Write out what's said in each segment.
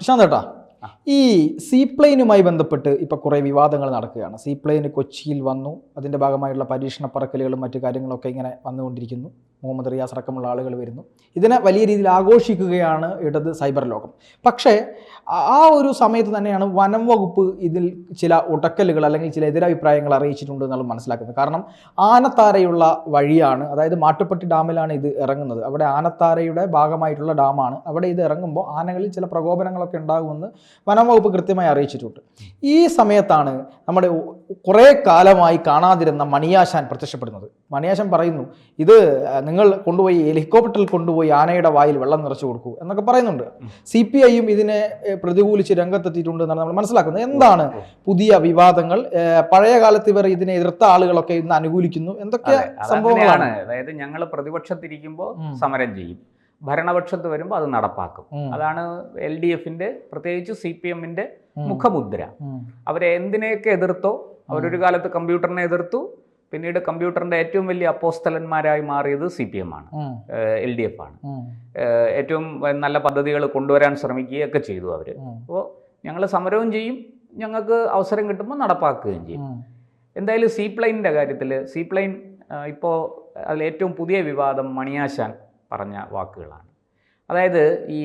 പ്രശാന്ത് ഏട്ടാ, ഈ സീപ്ലെയിനുമായി ബന്ധപ്പെട്ട് ഇപ്പോൾ കുറേ വിവാദങ്ങൾ നടക്കുകയാണ്. സീപ്ലെയിൻ കൊച്ചിയിൽ വന്നു, അതിൻ്റെ ഭാഗമായുള്ള പരീക്ഷണ പറക്കലുകളും മറ്റു കാര്യങ്ങളൊക്കെ ഇങ്ങനെ വന്നുകൊണ്ടിരിക്കുന്നു. മുഹമ്മദ് റിയാസ് അടക്കമുള്ള ആളുകൾ വരുന്നു. ഇതിനെ വലിയ രീതിയിൽ ആഘോഷിക്കുകയാണ് ഇടത് സൈബർ ലോകം. പക്ഷേ ആ ഒരു സമയത്ത് തന്നെയാണ് വനം വകുപ്പ് ഇതിൽ ചില ഉടക്കലുകൾ അല്ലെങ്കിൽ ചില എതിരഭിപ്രായങ്ങൾ അറിയിച്ചിട്ടുണ്ട് എന്നുള്ളത് മനസ്സിലാക്കുന്നത്. കാരണം ആനത്താരയുള്ള വഴിയാണ്, അതായത് മാട്ടുപ്പെട്ടി ഡാമിലാണ് ഇത് ഇറങ്ങുന്നത്. അവിടെ ആനത്താരയുടെ ഭാഗമായിട്ടുള്ള ഡാമാണ്. അവിടെ ഇത് ഇറങ്ങുമ്പോൾ ആനകളിൽ ചില പ്രകോപനങ്ങളൊക്കെ ഉണ്ടാകുമെന്ന് വനം വകുപ്പ് കൃത്യമായി അറിയിച്ചിട്ടുണ്ട്. ഈ സമയത്താണ് നമ്മുടെ കുറേ കാലമായി കാണാതിരുന്ന മണിയാശാൻ പ്രത്യക്ഷപ്പെടുന്നത്. മണിയാശാൻ പറയുന്നു, ഇത് നിങ്ങൾ കൊണ്ടുപോയി ഹെലികോപ്റ്ററിൽ കൊണ്ടുപോയി ആനയുടെ വായിൽ വെള്ളം നിറച്ചു കൊടുക്കൂ എന്നൊക്കെ പറയുന്നുണ്ട്. CPIയും ഇതിനെ പ്രതികൂലിച്ച് രംഗത്തെത്തിയിട്ടുണ്ട് എന്നാണ് നമ്മൾ മനസ്സിലാക്കുന്നത്. എന്താണ് പുതിയ വിവാദങ്ങൾ? പഴയ കാലത്ത് ഇവർ ഇതിനെ എതിർത്ത ആളുകളൊക്കെ ഇന്ന് അനുകൂലിക്കുന്നു, എന്തൊക്കെ സംഭവങ്ങളാണ്? അതായത് ഞങ്ങൾ പ്രതിപക്ഷത്തിരിക്കുമ്പോൾ സമരം ചെയ്യും, ഭരണപക്ഷത്ത് വരുമ്പോൾ അത് നടപ്പാക്കും. അതാണ് LDFന്റെ പ്രത്യേകിച്ച് CPMന്റെ മുഖമുദ്ര. അവരെ എന്തിനെയൊക്കെ എതിർത്തോ, അവരൊരു കാലത്ത് കമ്പ്യൂട്ടറിനെ എതിർത്തു, പിന്നീട് കമ്പ്യൂട്ടറിന്റെ ഏറ്റവും വലിയ അപ്പോസ്തലന്മാരായി മാറിയത് CPM ആണ്, LDF ആണ്. ഏറ്റവും നല്ല പദ്ധതികൾ കൊണ്ടുവരാൻ ശ്രമിക്കുകയൊക്കെ ചെയ്തു അവർ. അപ്പോൾ ഞങ്ങൾ സമരവും ചെയ്യും, ഞങ്ങൾക്ക് അവസരം കിട്ടുമ്പോൾ നടപ്പാക്കുകയും ചെയ്യും. എന്തായാലും സീപ്ലെയിനിൻ്റെ കാര്യത്തിൽ സീപ്ലെയിൻ ഇപ്പോൾ അതിൽ ഏറ്റവും പുതിയ വിവാദം മണിയാശാൻ പറഞ്ഞ വാക്കുകളാണ്. അതായത് ഈ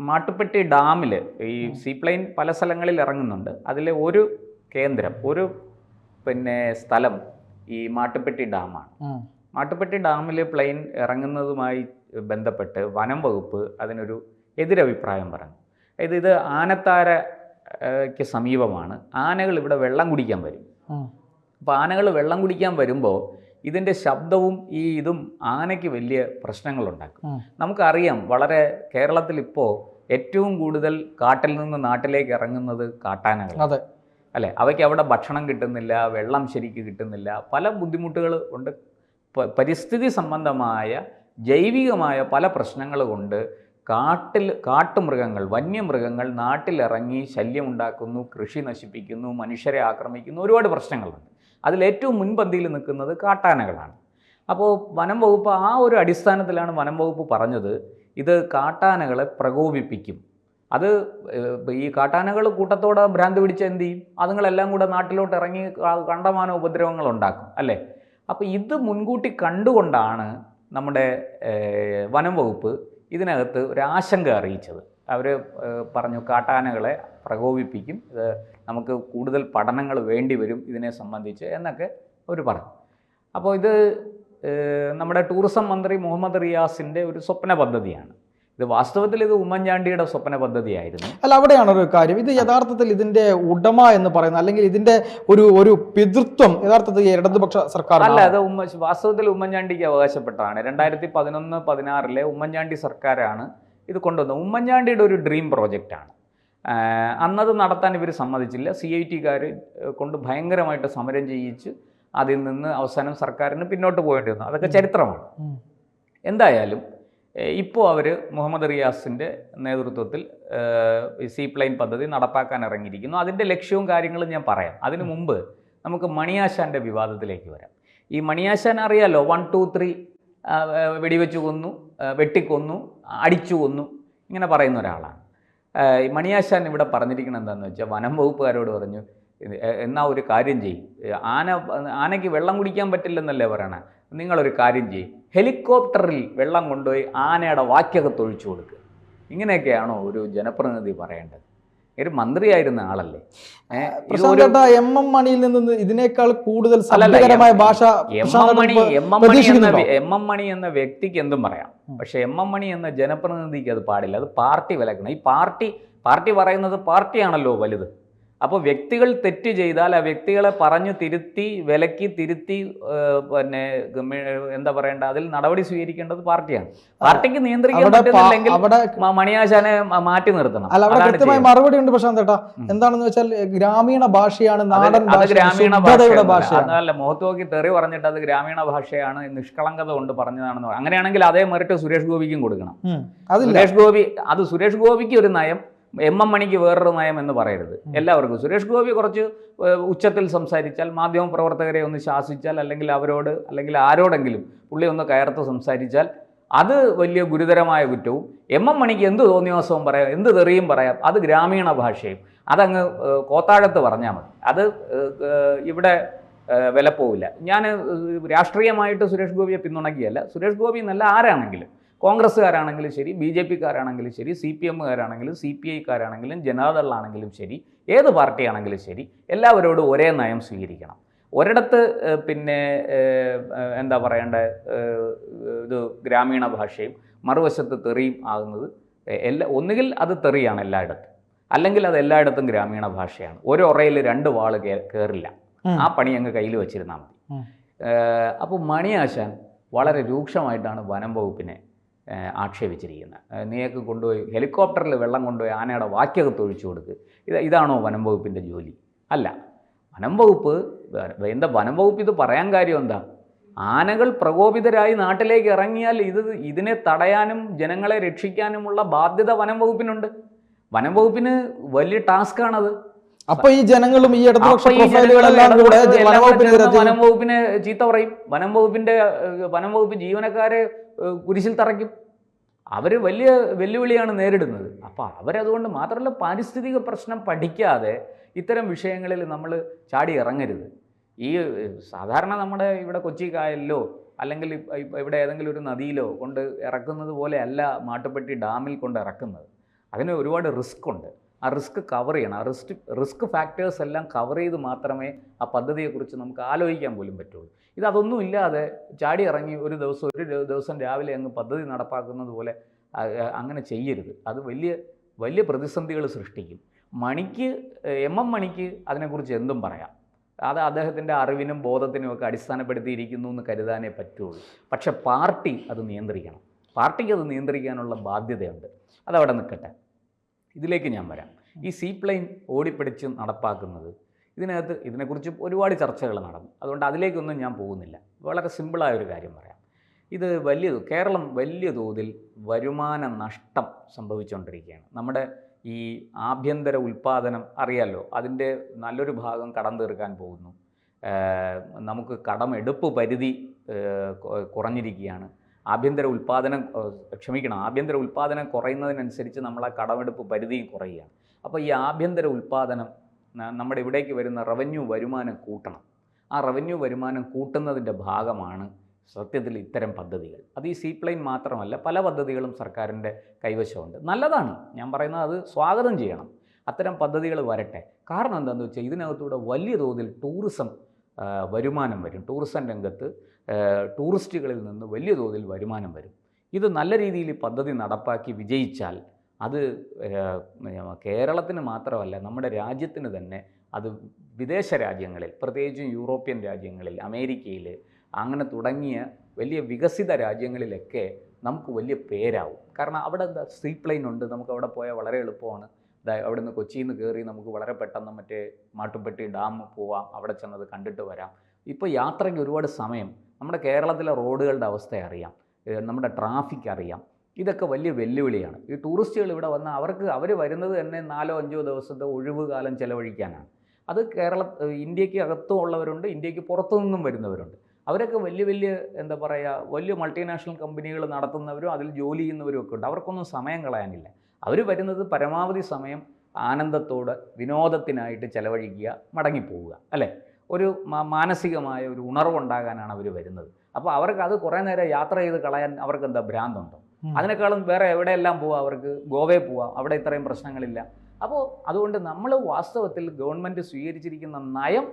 മാട്ടുപ്പെട്ടി ഡാമിൽ ഈ സീപ്ലെയിൻ പല സ്ഥലങ്ങളിൽ ഇറങ്ങുന്നുണ്ട്. അതിലെ ഒരു കേന്ദ്രം, ഒരു സ്ഥലം ഈ മാട്ടുപ്പെട്ടി ഡാമാണ്. മാട്ടുപ്പെട്ടി ഡാമിൽ പ്ലെയിൻ ഇറങ്ങുന്നതുമായി ബന്ധപ്പെട്ട് വനം വകുപ്പ് അതിനൊരു എതിരഭിപ്രായം പറഞ്ഞു. അതായത് ഇത് ആനത്താരയ്ക്ക് സമീപമാണ്, ആനകൾ ഇവിടെ വെള്ളം കുടിക്കാൻ വരും. അപ്പോൾ ആനകൾ വെള്ളം കുടിക്കാൻ വരുമ്പോൾ ഇതിൻ്റെ ശബ്ദവും ഇതും ആനയ്ക്ക് വലിയ പ്രശ്നങ്ങളുണ്ടാക്കും. നമുക്കറിയാം, വളരെ കേരളത്തിൽ ഇപ്പോൾ ഏറ്റവും കൂടുതൽ കാട്ടിൽ നിന്ന് നാട്ടിലേക്ക് ഇറങ്ങുന്നത് കാട്ടാനകൾ അല്ലേ. അവയ്ക്ക് അവിടെ ഭക്ഷണം കിട്ടുന്നില്ല, വെള്ളം ശരിക്ക് കിട്ടുന്നില്ല, പല ബുദ്ധിമുട്ടുകൾ കൊണ്ട്, പരിസ്ഥിതി സംബന്ധമായ ജൈവികമായ പല പ്രശ്നങ്ങൾ കൊണ്ട് കാട്ടുമൃഗങ്ങൾ, വന്യമൃഗങ്ങൾ നാട്ടിലിറങ്ങി ശല്യമുണ്ടാക്കുന്നു, കൃഷി നശിപ്പിക്കുന്നു, മനുഷ്യരെ ആക്രമിക്കുന്നു, ഒരുപാട് പ്രശ്നങ്ങളുണ്ട്. അതിലേറ്റവും മുൻപന്തിയിൽ നിൽക്കുന്നത് കാട്ടാനകളാണ്. അപ്പോൾ വനം വകുപ്പ് ആ ഒരു അടിസ്ഥാനത്തിലാണ് വനം വകുപ്പ് പറഞ്ഞത്, ഇത് കാട്ടാനകളെ പ്രകോപിപ്പിക്കും. അത് ഈ കാട്ടാനകൾ കൂട്ടത്തോടെ ഭ്രാന്ത് പിടിച്ച് എന്ത് ചെയ്യും? അതുങ്ങളെല്ലാം കൂടെ നാട്ടിലോട്ട് ഇറങ്ങി കണ്ടമാന ഉപദ്രവങ്ങൾ ഉണ്ടാക്കും അല്ലേ. അപ്പോൾ ഇത് മുൻകൂട്ടി കണ്ടുകൊണ്ടാണ് നമ്മുടെ വനം വകുപ്പ് ഇതിനകത്ത് ഒരു ആശങ്ക അറിയിച്ചത്. അവർ പറഞ്ഞു, കാട്ടാനകളെ പ്രകോപിപ്പിക്കും, ഇത് നമുക്ക് കൂടുതൽ പഠനങ്ങൾ വേണ്ടി വരും ഇതിനെ സംബന്ധിച്ച് എന്നൊക്കെ അവർ പറഞ്ഞു. അപ്പോൾ ഇത് നമ്മുടെ ടൂറിസം മന്ത്രി മുഹമ്മദ് റിയാസിൻ്റെ ഒരു സ്വപ്ന പദ്ധതിയാണ്. ഇത് വാസ്തവത്തിൽ ഇത് ഉമ്മൻചാണ്ടിയുടെ സ്വപ്ന പദ്ധതിയായിരുന്നു. അല്ല, അവിടെയാണ് ഒരു കാര്യം. ഇത് യഥാർത്ഥത്തിൽ ഇതിന്റെ ഉടമ എന്ന് പറയുന്നത്, അല്ലെങ്കിൽ ഇതിന്റെ ഒരു പിതൃത്വം യഥാർത്ഥത്തിൽ ഇടതുപക്ഷ സർക്കാർ അല്ല, അത് വാസ്തവത്തിൽ ഉമ്മൻചാണ്ടിക്ക് അവകാശപ്പെട്ടതാണ്. 2011-16 ഉമ്മൻചാണ്ടി സർക്കാരാണ് ഇത് കൊണ്ടുവന്നത്. ഉമ്മൻചാണ്ടിയുടെ ഒരു ഡ്രീം പ്രോജക്റ്റാണ്. അന്നത് നടത്താൻ ഇവർ സമ്മതിച്ചില്ല. CITക്കാർ കൊണ്ട് ഭയങ്കരമായിട്ട് സമരം ചെയ്യിച്ച് അതിൽ നിന്ന് അവസാനം സർക്കാരിന് പിന്നോട്ട് പോകേണ്ടി വന്നു. അതൊക്കെ ചരിത്രമാണ്. എന്തായാലും ഇപ്പോൾ അവർ മുഹമ്മദ് റിയാസിൻ്റെ നേതൃത്വത്തിൽ സീപ്ലെയിൻ പദ്ധതി നടപ്പാക്കാൻ ഇറങ്ങിയിരിക്കുന്നു. അതിൻ്റെ ലക്ഷ്യവും കാര്യങ്ങളും ഞാൻ പറയാം. അതിനു മുമ്പ് നമുക്ക് മണിയാശാൻ്റെ വിവാദത്തിലേക്ക് വരാം. ഈ മണിയാശാൻ അറിയാലോ, 1, 2, 3 വെടിവെച്ച് കൊന്നു, വെട്ടിക്കൊന്നു, അടിച്ചു കൊന്നു, ഇങ്ങനെ പറയുന്ന ഒരാളാണ്. മണിയാശാൻ ഇവിടെ പറഞ്ഞിരിക്കുന്നത് എന്താണെന്ന് വെച്ചാൽ, വനം വകുപ്പുകാരോട് പറഞ്ഞു, എന്നാൽ ഒരു കാര്യം ചെയ്യും, ആനയ്ക്ക് വെള്ളം കുടിക്കാൻ പറ്റില്ലെന്നല്ലേ പറയണേ, നിങ്ങളൊരു കാര്യം ചെയ്യും, ഹെലികോപ്റ്ററിൽ വെള്ളം കൊണ്ടുപോയി ആനയുടെ വാക്കകത്ത് ഒഴിച്ചു കൊടുക്കുക. ഇങ്ങനെയൊക്കെയാണോ ഒരു ജനപ്രതിനിധി പറയേണ്ടത്? ഒരു മന്ത്രിയായിരുന്ന ആളല്ലേ. MM മണിയിൽ നിന്ന് ഇതിനേക്കാൾ കൂടുതൽ ഭാഷ MM മണി എന്ന വ്യക്തിക്ക് എന്തും പറയാം, പക്ഷെ MM മണി എന്ന ജനപ്രതിനിധിക്ക് അത് പാടില്ല. അത് പാർട്ടി വിലക്കണം. ഈ പാർട്ടി പറയുന്നത് പാർട്ടിയാണല്ലോ വലുത്. അപ്പോൾ വ്യക്തികൾ തെറ്റ് ചെയ്താൽ ആ വ്യക്തികളെ പറഞ്ഞു തിരുത്തി, വിലക്കി തിരുത്തി, എന്താ പറയേണ്ട, അതിൽ നടപടി സ്വീകരിക്കേണ്ടത് പാർട്ടിയാണ്. പാർട്ടിക്ക് നിയന്ത്രിക്കാൻ പറ്റുന്നില്ലെങ്കിൽ മണിയാശാനെ മാറ്റി നിർത്തണം. കൃത്യമായി മറുപടി ഉണ്ട് പ്രശാന്ത് ഏട്ടാ. എന്താണെന്ന് വെച്ചാൽ ഗ്രാമീണ ഭാഷയാണ്, നാടൻ ഗ്രാമീണ ഭാഷ അല്ല, മുഖത്ത് നോക്കി തെറി പറഞ്ഞിട്ട് അത് ഗ്രാമീണ ഭാഷയാണ്, നിഷ്കളങ്കത കൊണ്ട് പറഞ്ഞതാണെന്ന്. അങ്ങനെയാണെങ്കിൽ അതേ മെറിറ്റ് സുരേഷ് ഗോപിക്കും കൊടുക്കണം. സുരേഷ് ഗോപിക്ക് ഒരു നയം, MM മണിക്ക് വേറൊരു നയം എന്ന് പറയരുത് എല്ലാവർക്കും. സുരേഷ് ഗോപി കുറച്ച് ഉച്ചത്തിൽ സംസാരിച്ചാൽ, മാധ്യമപ്രവർത്തകരെ ഒന്ന് ശാസിച്ചാൽ, അല്ലെങ്കിൽ അവരോട് അല്ലെങ്കിൽ ആരോടെങ്കിലും പുള്ളി ഒന്ന് കയർത്ത് സംസാരിച്ചാൽ അത് വലിയ ഗുരുതരമായ കുറ്റവും. എം മണിക്ക് എന്ത് തോന്നിയാസവും പറയാം, എന്ത് തെറിയും പറയാം, അത് ഗ്രാമീണ ഭാഷയും. അതങ്ങ് കോത്താഴത്ത് പറഞ്ഞാൽ മതി. അത് ഇവിടെ വില പോവില്ല. ഞാൻ രാഷ്ട്രീയമായിട്ട് സുരേഷ് ഗോപിയെ പിന്തുണയ്ക്കുകയല്ല. സുരേഷ് ഗോപി എന്നല്ല, ആരാണെങ്കിലും, കോൺഗ്രസ്സുകാരാണെങ്കിലും ശരി, BJP-കാരാണെങ്കിലും ശരി, CPM-കാരാണെങ്കിലും CPI-കാരാണെങ്കിലും ജനതാദളാണെങ്കിലും ശരി, ഏത് പാർട്ടിയാണെങ്കിലും ശരി, എല്ലാവരോടും ഒരേ നയം സ്വീകരിക്കണം. ഒരിടത്ത് പിന്നെ എന്താ പറയേണ്ടത്, ഇത് ഗ്രാമീണ ഭാഷയും മറുവശത്ത് തെറിയും ആകുന്നത് ഒന്നുകിൽ അത് തെറിയാണ് എല്ലായിടത്തും, അല്ലെങ്കിൽ അത് എല്ലായിടത്തും ഗ്രാമീണ ഭാഷയാണ്. ഒരു ഉറയിൽ 2 വാള് കയറില്ല. ആ പണി അങ്ങ് കയ്യിൽ വെച്ചിരുന്നാൽ മതി. അപ്പോൾ മണിയാശാൻ വളരെ രൂക്ഷമായിട്ടാണ് വനം വകുപ്പിനെ ആക്ഷേപിച്ചിരിക്കുന്നത്. നീയൊക്കെ കൊണ്ടുപോയി ഹെലികോപ്റ്ററിൽ വെള്ളം കൊണ്ടുപോയി ആനയുടെ വാക്കകത്ത് ഒഴിച്ചു കൊടുക്കുക, ഇതാണോ വനം വകുപ്പിൻ്റെ ജോലി? അല്ല. വനം വകുപ്പ് ഇത് പറയാൻ കാര്യം എന്താ? ആനകൾ പ്രകോപിതരായി നാട്ടിലേക്ക് ഇറങ്ങിയാൽ ഇതിനെ തടയാനും ജനങ്ങളെ രക്ഷിക്കാനുമുള്ള ബാധ്യത വനം വകുപ്പിനുണ്ട്. വനം വകുപ്പിന് വലിയ ടാസ്ക്കാണത്. അപ്പൊ ഈ ജനങ്ങളും ഈ ഇടതുപക്ഷ പ്രൊഫൈലുകളെല്ലാം കൂടെ വനം വകുപ്പിനെ ചീത്ത പറയും. വനം വകുപ്പ് ജീവനക്കാരെ കുരിശിൽ തറയ്ക്കും. അവർ വലിയ വെല്ലുവിളിയാണ് നേരിടുന്നത്. അപ്പോൾ അവരതുകൊണ്ട് മാത്രമല്ല, പാരിസ്ഥിതിക പ്രശ്നം പഠിക്കാതെ ഇത്തരം വിഷയങ്ങളിൽ നമ്മൾ ചാടി ഇറങ്ങരുത്. ഈ സാധാരണ നമ്മുടെ ഇവിടെ കൊച്ചി കായലിലോ അല്ലെങ്കിൽ ഇവിടെ ഏതെങ്കിലും ഒരു നദിയിലോ കൊണ്ട് ഇറക്കുന്നത് പോലെയല്ല മാട്ടുപ്പെട്ടി ഡാമിൽ കൊണ്ട് ഇറക്കുന്നത്. അതിന് ഒരുപാട് റിസ്ക് ഉണ്ട്. ആ റിസ്ക് കവർ ചെയ്യണം. ആ റിസ്ക് ഫാക്ടേഴ്സ് എല്ലാം കവർ ചെയ്ത് മാത്രമേ ആ പദ്ധതിയെക്കുറിച്ച് നമുക്ക് ആലോചിക്കാൻ പോലും പറ്റുള്ളൂ. ഇതൊന്നും ഇല്ലാതെ ചാടി ഇറങ്ങി ഒരു ദിവസം രാവിലെ അങ്ങ് പദ്ധതി നടപ്പാക്കുന്നത് പോലെ അങ്ങനെ ചെയ്യരുത്. അത് വലിയ വലിയ പ്രതിസന്ധികൾ സൃഷ്ടിക്കും. എം മണിക്ക് അതിനെക്കുറിച്ച് എന്തും പറയാം. അത് അദ്ദേഹത്തിൻ്റെ അറിവിനും ബോധത്തിനും ഒക്കെ അടിസ്ഥാനപ്പെടുത്തിയിരിക്കുന്നു എന്ന് കരുതാനേ പറ്റുള്ളൂ. പക്ഷെ പാർട്ടി അത് നിയന്ത്രിക്കണം. പാർട്ടിക്ക് അത് നിയന്ത്രിക്കാനുള്ള ബാധ്യതയുണ്ട്. അതവിടെ നിൽക്കട്ടെ. ഇതിലേക്ക് ഞാൻ വരാം. ഈ സീപ്ലെയിൻ ഓടിപ്പിടിച്ച് നടപ്പാക്കുന്നത്, ഇതിനെക്കുറിച്ച് ഒരുപാട് ചർച്ചകൾ നടന്നു. അതുകൊണ്ട് അതിലേക്കൊന്നും ഞാൻ പോകുന്നില്ല. വളരെ സിമ്പിളായൊരു കാര്യം പറയാം. കേരളം വലിയ തോതിൽ വരുമാന നഷ്ടം സംഭവിച്ചുകൊണ്ടിരിക്കുകയാണ്. നമ്മുടെ ഈ ആഭ്യന്തര ഉൽപ്പാദനം അറിയാമല്ലോ, അതിൻ്റെ നല്ലൊരു ഭാഗം കടം തീർക്കാൻ പോകുന്നു. നമുക്ക് കടമെടുപ്പ് പരിധി കുറഞ്ഞിരിക്കുകയാണ്. ആഭ്യന്തര ഉൽപ്പാദനം കുറയുന്നതിനനുസരിച്ച് നമ്മളെ കടമെടുപ്പ് പരിധിയും കുറയുകയാണ്. അപ്പോൾ ഈ ആഭ്യന്തര ഉൽപ്പാദനം, നമ്മുടെ ഇവിടേക്ക് വരുന്ന റവന്യൂ വരുമാനം കൂട്ടണം. ആ റവന്യൂ വരുമാനം കൂട്ടുന്നതിൻ്റെ ഭാഗമാണ് സത്യത്തിൽ ഇത്തരം പദ്ധതികൾ. അത് ഈ സീപ്ലെയിൻ മാത്രമല്ല, പല പദ്ധതികളും സർക്കാരിൻ്റെ കൈവശമുണ്ട്. നല്ലതാണ്, ഞാൻ പറയുന്നത് അത് സ്വാഗതം ചെയ്യണം. അത്തരം പദ്ധതികൾ വരട്ടെ. കാരണം എന്താണെന്ന് വെച്ചാൽ ഇതിനകത്തൂടെ വലിയ തോതിൽ ടൂറിസം വരുമാനം വരും. ടൂറിസം രംഗത്ത് ടൂറിസ്റ്റുകളിൽ നിന്ന് വലിയ തോതിൽ വരുമാനം വരും. ഇത് നല്ല രീതിയിൽ പദ്ധതി നടപ്പാക്കി വിജയിച്ചാൽ അത് കേരളത്തിന് മാത്രമല്ല, നമ്മുടെ രാജ്യത്തിന് തന്നെ അത് വിദേശ രാജ്യങ്ങളിൽ, പ്രത്യേകിച്ചും യൂറോപ്യൻ രാജ്യങ്ങളിൽ, അമേരിക്കയിൽ, അങ്ങനെ തുടങ്ങിയ വലിയ വികസിത രാജ്യങ്ങളിലൊക്കെ നമുക്ക് വലിയ പേരാവും. കാരണം അവിടെ സീപ്ലെയിൻ ഉണ്ട്. നമുക്ക് അവിടെ പോയാൽ വളരെ എളുപ്പമാണ്. അവിടെ നിന്ന് കൊച്ചിയിൽ നിന്ന് കയറി നമുക്ക് വളരെ പെട്ടെന്ന് മറ്റേ മാട്ടുപ്പെട്ടി ഡാം പോവാം, അവിടെ ചെന്നത് കണ്ടിട്ട് വരാം. ഇപ്പോൾ യാത്രയ്ക്ക് ഒരുപാട് സമയം. നമ്മുടെ കേരളത്തിലെ റോഡുകളുടെ അവസ്ഥ അറിയാം, നമ്മുടെ ട്രാഫിക് അറിയാം. ഇതൊക്കെ വലിയ വെല്ലുവിളിയാണ്. ഈ ടൂറിസ്റ്റുകൾ ഇവിടെ വന്ന് അവർ വരുന്നത് തന്നെ 4-5 ദിവസത്തെ ഒഴിവ് കാലം ചെലവഴിക്കാനാണ്. അത് ഇന്ത്യക്ക് അകത്തും ഉള്ളവരുണ്ട്, ഇന്ത്യക്ക് പുറത്തു നിന്നും വരുന്നവരുണ്ട്. അവരൊക്കെ വലിയ എന്താ പറയുക, വലിയ മൾട്ടിനാഷണൽ കമ്പനികൾ നടത്തുന്നവരും അതിൽ ജോലി ചെയ്യുന്നവരും ഒക്കെ ഉണ്ട്. അവർക്കൊന്നും സമയം കളയാനില്ല. അവർ വരുന്നത് പരമാവധി സമയം ആനന്ദത്തോടെ വിനോദത്തിനായിട്ട് ചെലവഴിക്കുക, മടങ്ങിപ്പോവുക, അല്ലേ? ഒരു മാനസികമായ ഒരു ഉണർവുണ്ടാകാനാണ് അവർ വരുന്നത്. അപ്പോൾ അവർക്ക് അത് കുറേ നേരം യാത്ര ചെയ്ത് കളയാൻ അവർക്ക് എന്താ ഭ്രാന്തുണ്ടോ? അതിനേക്കാളും വേറെ എവിടെയെല്ലാം പോവാം, അവർക്ക് ഗോവയിൽ പോവാം, അവിടെ ഇത്രയും പ്രശ്നങ്ങളില്ല. അപ്പോൾ അതുകൊണ്ട് നമ്മൾ വാസ്തവത്തിൽ ഗവൺമെൻറ് സ്വീകരിച്ചിരിക്കുന്ന നയം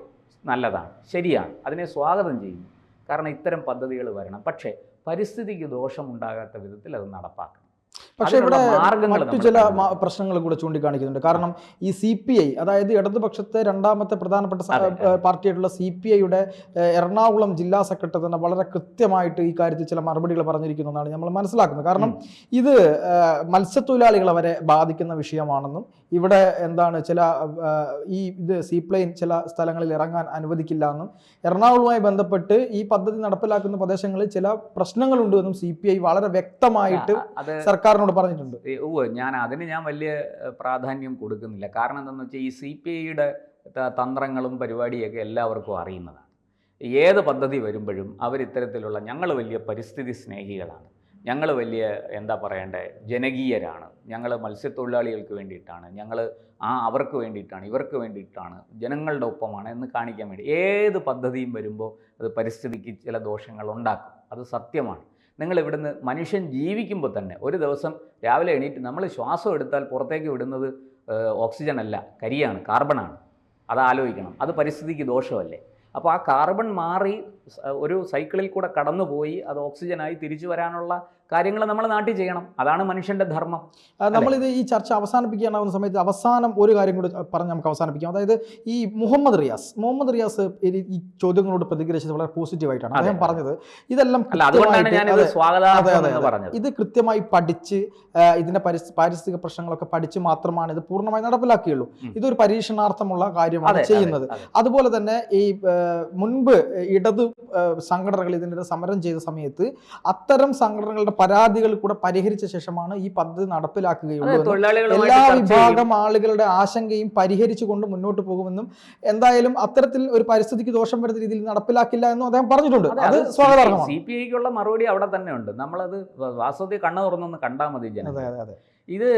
നല്ലതാണ്, ശരിയാണ്, അതിനെ സ്വാഗതം ചെയ്യുന്നു. കാരണം ഇത്തരം പദ്ധതികൾ വരണം. പക്ഷേ പരിസ്ഥിതിക്ക് ദോഷമുണ്ടാകാത്ത വിധത്തിൽ അത് നടപ്പാക്കണം. പക്ഷേ ഇവിടെ മറ്റു ചില പ്രശ്നങ്ങൾ കൂടെ ചൂണ്ടിക്കാണിക്കുന്നുണ്ട്. കാരണം ഈ CPI, അതായത് ഇടതുപക്ഷത്തെ രണ്ടാമത്തെ പ്രധാനപ്പെട്ട പാർട്ടിയായിട്ടുള്ള CPIയുടെ എറണാകുളം ജില്ലാ സെക്രട്ടറി തന്നെ വളരെ കൃത്യമായിട്ട് ഈ കാര്യത്തിൽ ചില മറുപടികൾ പറഞ്ഞിരിക്കുന്നതാണ് നമ്മൾ മനസ്സിലാക്കുന്നത്. കാരണം ഇത് മത്സ്യത്തൊഴിലാളികളെ വരെ ബാധിക്കുന്ന വിഷയമാണെന്നും ഇവിടെ ഇത് സീപ്ലെയിൻ ചില സ്ഥലങ്ങളിൽ ഇറങ്ങാൻ അനുവദിക്കില്ല എന്നും എറണാകുളവുമായി ബന്ധപ്പെട്ട് ഈ പദ്ധതി നടപ്പിലാക്കുന്ന പ്രദേശങ്ങളിൽ ചില പ്രശ്നങ്ങളുണ്ട് എന്നും CPI വളരെ വ്യക്തമായിട്ട് സർക്കാരിനോട് പറഞ്ഞിട്ടുണ്ട്. ഞാൻ വലിയ പ്രാധാന്യം കൊടുക്കുന്നില്ല. കാരണം എന്താണെന്ന് വെച്ചാൽ ഈ CPIയുടെ തന്ത്രങ്ങളും പരിപാടിയൊക്കെ എല്ലാവർക്കും അറിയുന്നതാണ്. ഏത് പദ്ധതി വരുമ്പോഴും അവരിത്തരത്തിലുള്ള, ഞങ്ങൾ വലിയ പരിസ്ഥിതി സ്നേഹികളാണ്, ഞങ്ങൾ വലിയ എന്താ പറയണ്ടേ ജനകീയരാണ്, ഞങ്ങൾ മത്സ്യത്തൊഴിലാളികൾക്ക് വേണ്ടിയിട്ടാണ്, ഞങ്ങൾ അവർക്ക് വേണ്ടിയിട്ടാണ്, ഇവർക്ക് വേണ്ടിയിട്ടാണ്, ജനങ്ങളുടെ ഒപ്പമാണ് എന്ന് കാണിക്കാൻ വേണ്ടി ഏത് പദ്ധതിയും വരുമ്പോൾ അത് പരിസ്ഥിതിക്ക് ചില ദോഷങ്ങൾ ഉണ്ടാക്കും. അത് സത്യമാണ്. നിങ്ങൾ ഇവിടുന്ന് മനുഷ്യൻ ജീവിക്കുമ്പോൾ തന്നെ ഒരു ദിവസം രാവിലെ എണീറ്റ് നമ്മൾ ശ്വാസം എടുത്താൽ പുറത്തേക്ക് വിടുന്നത് ഓക്സിജൻ അല്ല, കരിയാണ്, കാർബണാണ്. അത് ആലോചിക്കണം. അത് പരിസ്ഥിതിക്ക് ദോഷമല്ലേ? അപ്പോൾ ആ കാർബൺ മാറി ഒരു സൈക്കിളിൽ കൂടെ കടന്നുപോയി അത് ഓക്സിജനായി തിരിച്ചു വരാനുള്ള കാര്യങ്ങൾ നമ്മൾ നാട്ടിൽ ചെയ്യണം. അതാണ് മനുഷ്യൻ്റെ ധർമ്മം. നമ്മളിത് ഈ ചർച്ച അവസാനിപ്പിക്കാനാവുന്ന സമയത്ത് അവസാനം ഒരു കാര്യം കൂടി പറഞ്ഞ് നമുക്ക് അവസാനിപ്പിക്കാം. അതായത് ഈ മുഹമ്മദ് റിയാസ് ഈ ചോദ്യങ്ങളോട് പ്രതികരിച്ചത് വളരെ പോസിറ്റീവായിട്ടാണ്. അദ്ദേഹം പറഞ്ഞത് ഇതെല്ലാം ഇത് കൃത്യമായി പഠിച്ച് ഇതിൻ്റെ പാരിസ്ഥിതിക പ്രശ്നങ്ങളൊക്കെ പഠിച്ച് മാത്രമാണ് ഇത് പൂർണ്ണമായി നടപ്പിലാക്കുകയുള്ളൂ. ഇതൊരു പരീക്ഷണാർത്ഥമുള്ള കാര്യമാണ് ചെയ്യുന്നത്. അതുപോലെ തന്നെ ഈ മുൻപ് ഇടത് സംഘടനകൾ ഇതിനെതിരെ സമരം ചെയ്ത സമയത്ത് അത്തരം സംഘടനകളുടെ പരാതികൾ കൂടെ പരിഹരിച്ച ശേഷമാണ് ഈ പദ്ധതി നടപ്പിലാക്കുകയുള്ളൂ. എല്ലാ വിഭാഗം ആളുകളുടെ ആശങ്കയും പരിഹരിച്ചുകൊണ്ട് മുന്നോട്ട് പോകുമെന്നും എന്തായാലും അത്തരത്തിൽ ഒരു പരിസ്ഥിതിക്ക് ദോഷം വരുന്ന രീതിയിൽ നടപ്പിലാക്കില്ല എന്നും അദ്ദേഹം പറഞ്ഞിട്ടുണ്ട്. അത് സ്വാഗതാർഹമാണ്. CPIക്കുള്ള മറുപടി അവിടെ തന്നെ ഉണ്ട്. നമ്മളത് വാസ്തവത്തിൽ കണ്ണു തുറന്നൊന്ന് കണ്ടാൽ മതി. ഇത്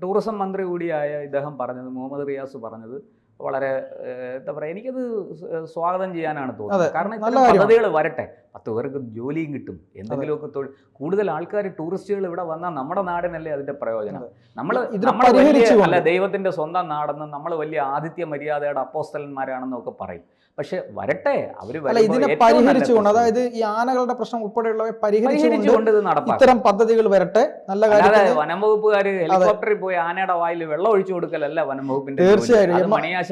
ടൂറിസം മന്ത്രി കൂടിയായ ഇദ്ദേഹം പറഞ്ഞത്, മുഹമ്മദ് റിയാസ് പറഞ്ഞത് വളരെ എന്താ പറയുക, എനിക്കത് സ്വാഗതം ചെയ്യാനാണ് തോന്നുന്നത്. കാരണം ഇത്തരം പദ്ധതികൾ വരട്ടെ, 10 പേർക്ക് ജോലിയും കിട്ടും, എന്തെങ്കിലുമൊക്കെ തൊഴിൽ, കൂടുതൽ ആൾക്കാർ ടൂറിസ്റ്റുകൾ ഇവിടെ വന്നാൽ നമ്മുടെ നാടിനല്ലേ അതിന്റെ പ്രയോജനം. നമ്മൾ അല്ല ദൈവത്തിന്റെ സ്വന്തം നാടെന്നും നമ്മൾ വലിയ ആതിഥ്യ മര്യാദയുടെ അപ്പോസ്തലന്മാരാണെന്നും ഒക്കെ പറയും. പക്ഷെ വരട്ടെ, അവര് ഇതിനെ പരിഹരിച്ചുകൊണ്ട്, അതായത് ഈ ആനകളുടെ പ്രശ്നം ഉൾപ്പെടെയുള്ളവ പരിഹരിച്ചുകൊണ്ട് ഇത്തരം പദ്ധതികൾ വരട്ടെ. നല്ല കാര്യം. വനം വകുപ്പുകാർ ഹെലികോപ്റ്ററിൽ പോയി ആനയുടെ വായിൽ വെള്ളം ഒഴിച്ചു കൊടുക്കലല്ല വനം വകുപ്പിന്റെ. തീർച്ചയായും മണിയാശാൻ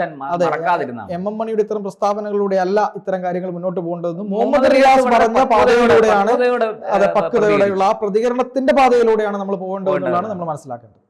MM മണിയുടെ ഇത്തരം പ്രസ്താവനകളിലൂടെ അല്ല ഇത്തരം കാര്യങ്ങൾ മുന്നോട്ട് പോകേണ്ടതെന്നും മുഹമ്മദ് റിയാസ് പറഞ്ഞ പാതയിലൂടെയാണ്, പക്വതയോടെയുള്ള ആ പ്രതികരണത്തിന്റെ പാതയിലൂടെയാണ് നമ്മൾ പോകേണ്ടതെന്നുള്ളതാണ് നമ്മൾ മനസ്സിലാക്കേണ്ടത്.